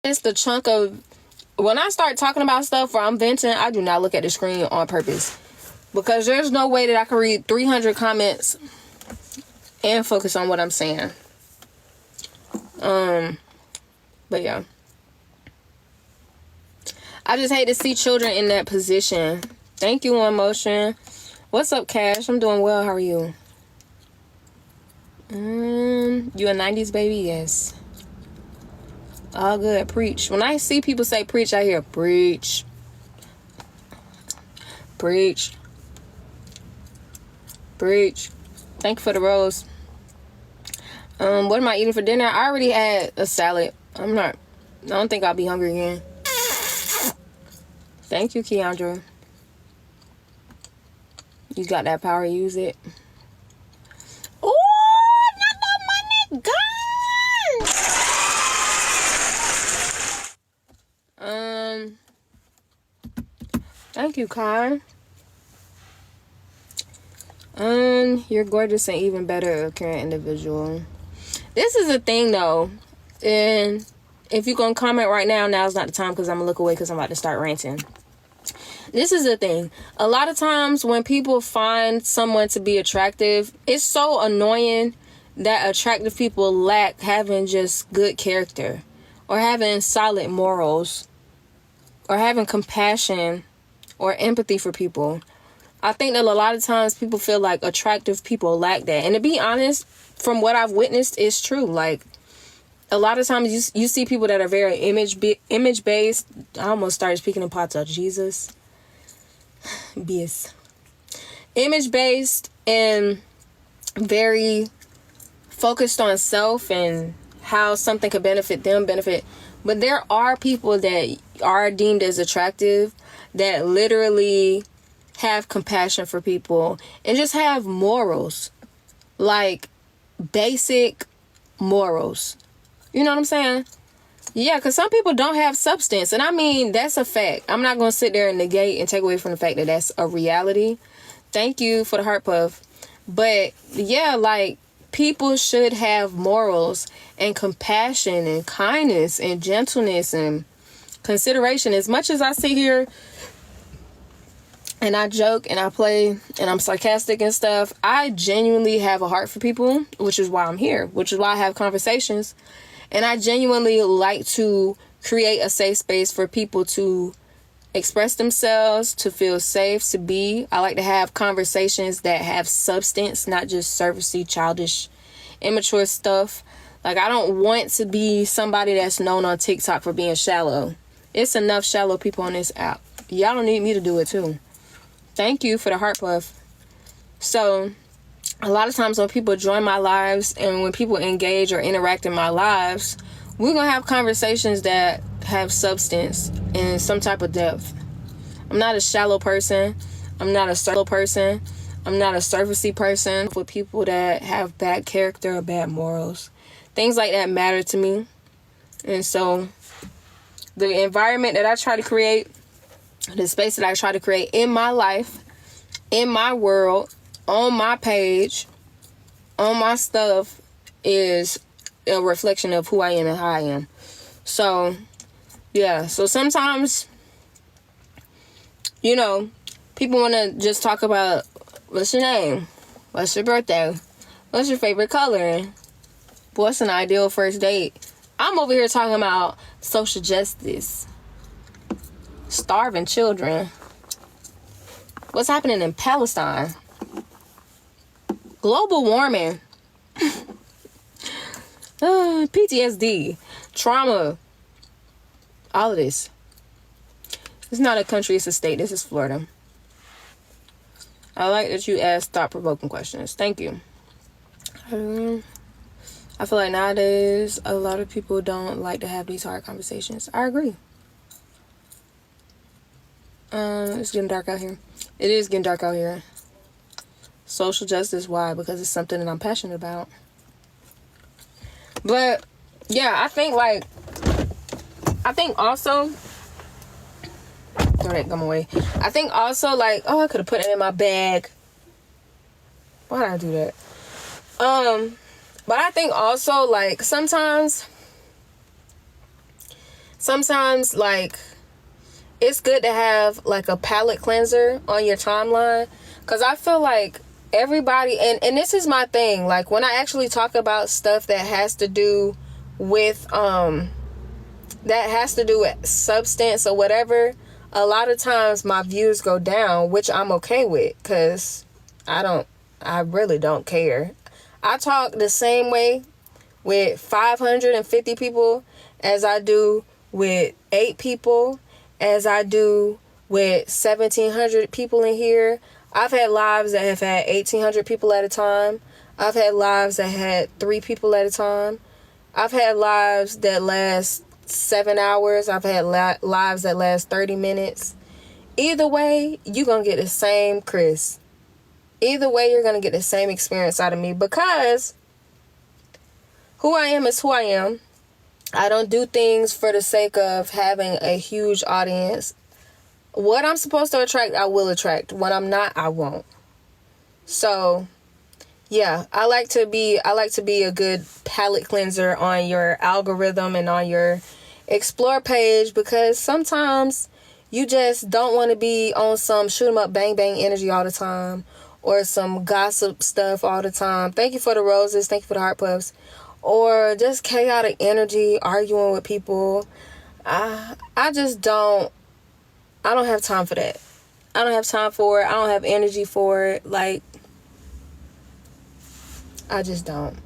It's the chunk of... When I start talking about stuff or I'm venting, I do not look at the screen on purpose. Because there's no way that I can read 300 comments and focus on what I'm saying. But yeah. I just hate to see children in that position. Thank you, One Motion. What's up, Cash? I'm doing well. How are you? You a 90s baby? Yes. All good. Preach. When I see people say preach, I hear preach. Preach. Preach. Thank you for the rose. What am I eating for dinner? I already had a salad. I don't think I'll be hungry again. Thank you, Keandra. You got that power, use it. Ooh, another money gun. Thank you, Kai. You're gorgeous and even better a current individual. This is a thing, though. And if you're going to comment right now, now's not the time because I'm going to look away because I'm about to start ranting. This is the thing. A lot of times when people find someone to be attractive, it's so annoying that attractive people lack having just good character or having solid morals or having compassion or empathy for people. I think that a lot of times people feel like attractive people lack that. And to be honest, from what I've witnessed, it's true. Like, a lot of times you see people that are very image-based. I almost started speaking in parts of Jesus. Yes. Image-based and very focused on self and how something could benefit them, But there are people that are deemed as attractive that literally have compassion for people and just have morals. Like, basic morals. You know what I'm saying? Yeah, because some people don't have substance. And I mean, that's a fact. I'm not going to sit there and negate and take away from the fact that that's a reality. Thank you for the heart puff. But yeah, like, people should have morals and compassion and kindness and gentleness and consideration. As much as I sit here and I joke and I play and I'm sarcastic and stuff, I genuinely have a heart for people, which is why I'm here, which is why I have conversations. And I genuinely like to create a safe space for people to express themselves, to feel safe, to be. I like to have conversations that have substance, not just surfacey, childish, immature stuff. Like, I don't want to be somebody that's known on TikTok for being shallow. It's enough shallow people on this app. Y'all don't need me to do it too. Thank you for the heart puff. So, a lot of times when people join my lives and when people engage or interact in my lives, we're going to have conversations that have substance and some type of depth. I'm not a shallow person. I'm not a shallow person. I'm not a surfacey person with people that have bad character or bad morals. Things like that matter to me. And so the environment that I try to create, the space that I try to create in my life, in my world, on my page, on my stuff, is a reflection of who I am and how I am. So, yeah. So sometimes, you know, people want to just talk about, what's your name? What's your birthday? What's your favorite color? What's an ideal first date? I'm over here talking about social justice. Starving children. What's happening in Palestine? Global warming. PTSD. Trauma. All of this. It's not a country, it's a state. This is Florida. I like that you ask thought-provoking questions. Thank you. I feel like nowadays a lot of people don't like to have these hard conversations. I agree. It's getting dark out here. It is getting dark out here. Social justice, why? Because it's something that I'm passionate about. But yeah, I think also, throw that gum away. I think also, like, oh, I could have put it in my bag. Why did I do that? But I think also, like, sometimes sometimes, like, it's good to have, like, a palate cleanser on your timeline. Because I feel like everybody, and this is my thing, like, when I actually talk about stuff that has to do with, substance or whatever, a lot of times my views go down, which I'm okay with, because I really don't care. I talk the same way with 550 people as I do with 8 people, as I do with 1,700 people in here. I've had lives that have had 1,800 people at a time. I've had lives that had 3 people at a time. I've had lives that last 7 hours. I've had lives that last 30 minutes. Either way, you're going to get the same Chris. Either way, you're going to get the same experience out of me, because who I am is who I am. I don't do things for the sake of having a huge audience. What I'm supposed to attract, I will attract. What I'm not, I won't. So, yeah, I like to be a good palate cleanser on your algorithm and on your explore page, because sometimes you just don't want to be on some shoot 'em up bang bang energy all the time, or some gossip stuff all the time. Thank you for the roses. Thank you for the heart puffs. Or just chaotic energy, arguing with people. I don't have time for that. I don't have time for it. I don't have energy for it. Like, I just don't.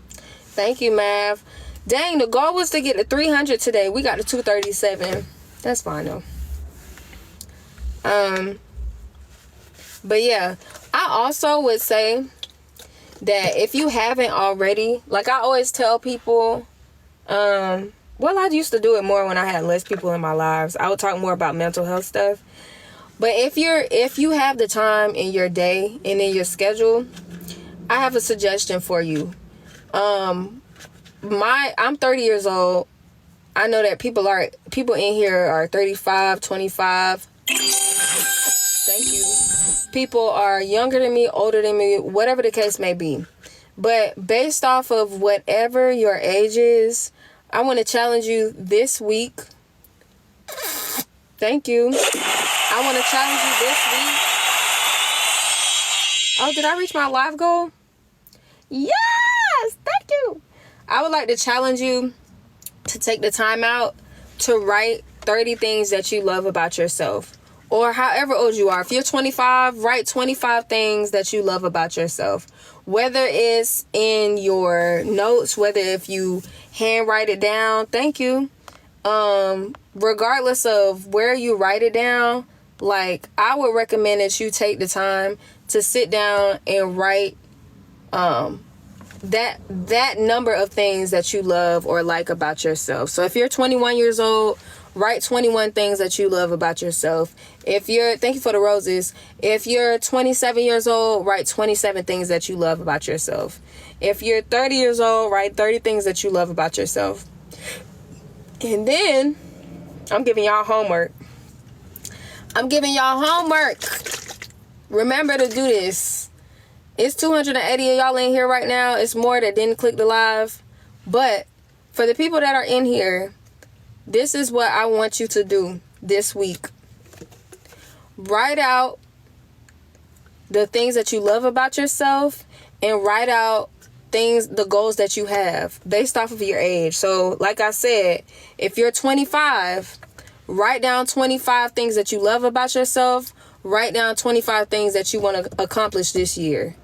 Thank you, Mav. Dang, the goal was to get to 300 today. We got to 237. That's fine, though. But yeah, I also would say that if you haven't already, like I always tell people, well, I used to do it more when I had less people in my lives. I would talk more about mental health stuff. But if you have the time in your day and in your schedule, I have a suggestion for you. I'm 30 years old. I know that people in here are 35, 25. Thank you. People are younger than me, older than me, whatever the case may be. But based off of whatever your age is, I want to challenge you this week. Thank you. I want to challenge you this week. Oh, did I reach my live goal? Yes! Thank you. I would like to challenge you to take the time out to write 30 things that you love about yourself. Or however old you are. If you're 25, write 25 things that you love about yourself. Whether it's in your notes, whether if you handwrite it down, thank you. Regardless of where you write it down, like, I would recommend that you take the time to sit down and write that number of things that you love or like about yourself. So if you're 21 years old, write 21 things that you love about yourself. Thank you for the roses. If you're 27 years old, write 27 things that you love about yourself. If you're 30 years old, write 30 things that you love about yourself. And then, I'm giving y'all homework. Remember to do this. It's 280 of y'all in here right now. It's more that didn't click the live. But for the people that are in here, this is what I want you to do this week. Write out the things that you love about yourself, and write out the goals that you have based off of your age. So, like I said, if you're 25, write down 25 things that you love about yourself. Write down 25 things that you want to accomplish this year.